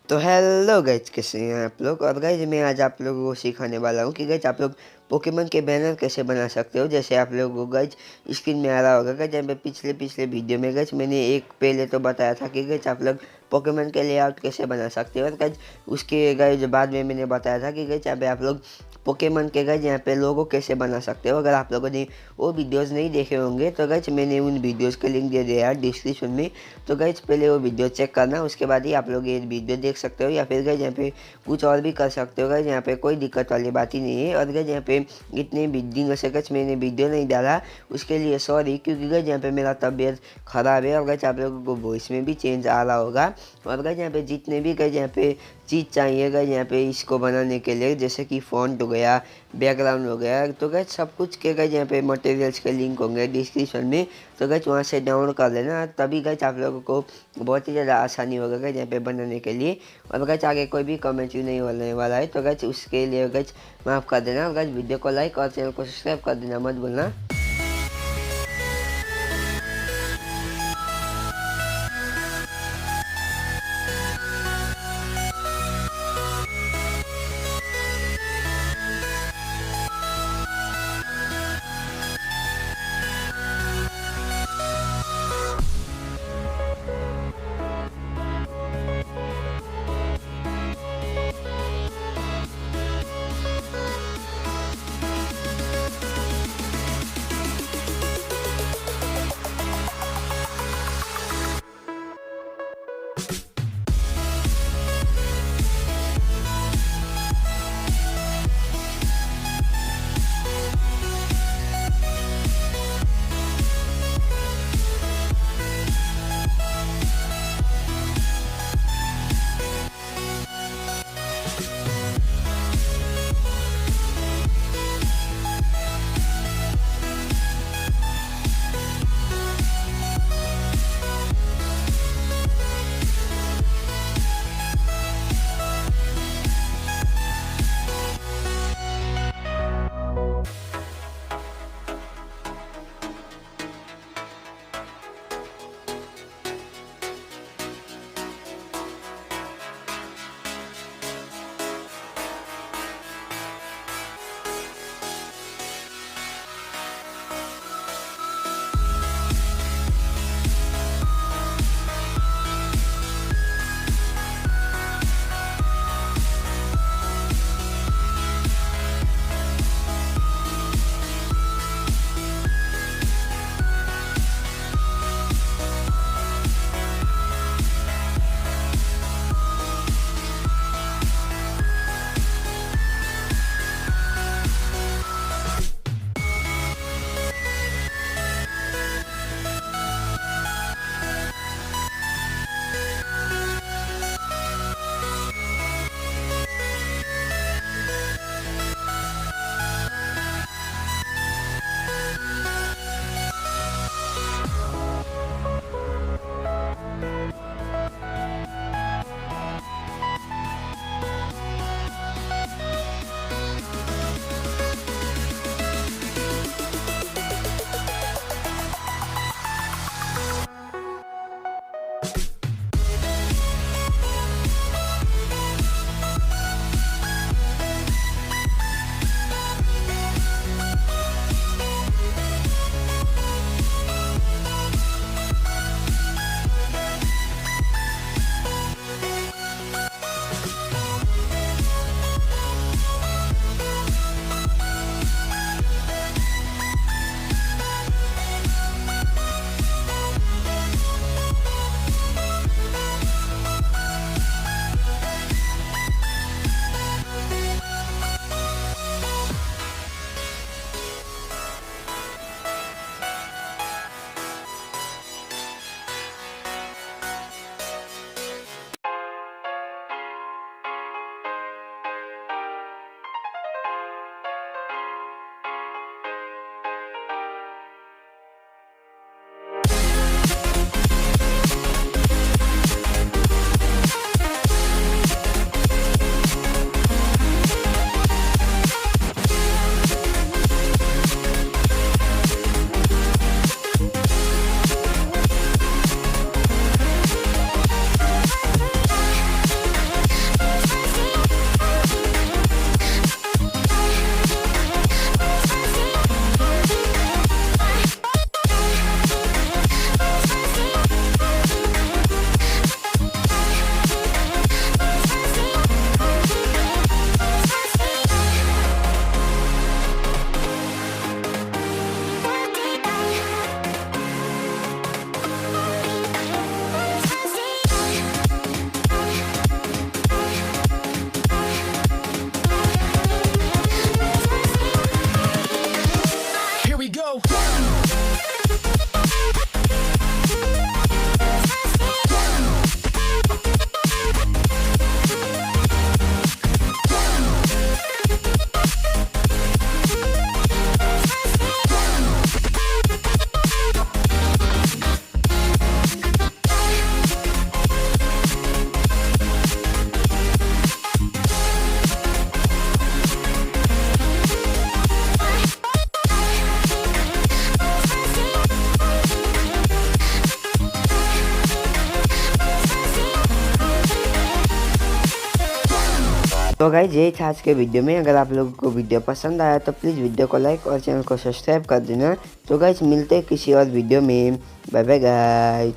तो hello guys, कैसे हैं आप लोग। और गाइज मैं आज आप लोगों को सिखाने वाला हूँ कि गाइज आप लोग पोकेमन के बैनर कैसे बना सकते हो। जैसे आप लोगों को गाइज स्क्रीन में आ रहा होगा गाइज, जब मैं पिछले पिछले वीडियो में गाइज मैंने एक पहले तो बताया था कि गाइज आप लोग पोकेमन के लेआउट कैसे बना सकते हो। और गाइज उसके गाइज बाद में मैंने बताया था कि गाइज आप लोग पोकेमन के गाइज यहाँ पे लोगो कैसे बना सकते हो। अगर आप लोगों ने वो वीडियोस नहीं देखे होंगे तो गाइज मैंने उन वीडियोस के लिंक दे दिया है डिस्क्रिप्शन में। तो गाइज पहले वो वीडियो चेक करना, उसके बाद ही आप लोग ये वीडियो देख सकते हो, या फिर गाइज यहाँ पे कुछ और भी कर सकते हो। गाइज यहाँ पे कोई दिक्कत वाली बात ही नहीं है। और गाइज यहाँ पे इतने दिनों से गाइज मैंने वीडियो नहीं डाला, उसके लिए सॉरी, क्योंकि गाइज यहाँ पे मेरा तबीयत ख़राब है और गाइज आप लोगों को वॉइस में भी चेंज आ रहा होगा। और गाइज यहाँ पे जितने भी गाइज यहाँ पे चीज़ चाहिए गाइज यहाँ पे इसको बनाने के लिए, जैसे कि फ़ॉन्ट हो गया, बैकग्राउंड हो गया, तो गाइज सब कुछ के गाइज यहाँ पे मटेरियल्स के लिंक होंगे डिस्क्रिप्शन में। तो गाइज वहाँ से डाउनलोड कर लेना, तभी गाइज आप लोगों को बहुत ही ज़्यादा आसानी होगा गाइज यहाँ पे बनाने के लिए। और गाइज आगे कोई भी कमेंट नहीं होने वाला है, तो गाइज उसके लिए गाइज माफ़ कर देना। और गाइज वीडियो को लाइक और चैनल को सब्सक्राइब कर देना मत भूलना। तो गाइज यही था आज के वीडियो में। अगर आप लोगों को वीडियो पसंद आया तो प्लीज़ वीडियो को लाइक और चैनल को सब्सक्राइब कर देना। तो गाइज मिलते हैं किसी और वीडियो में। Bye bye guys.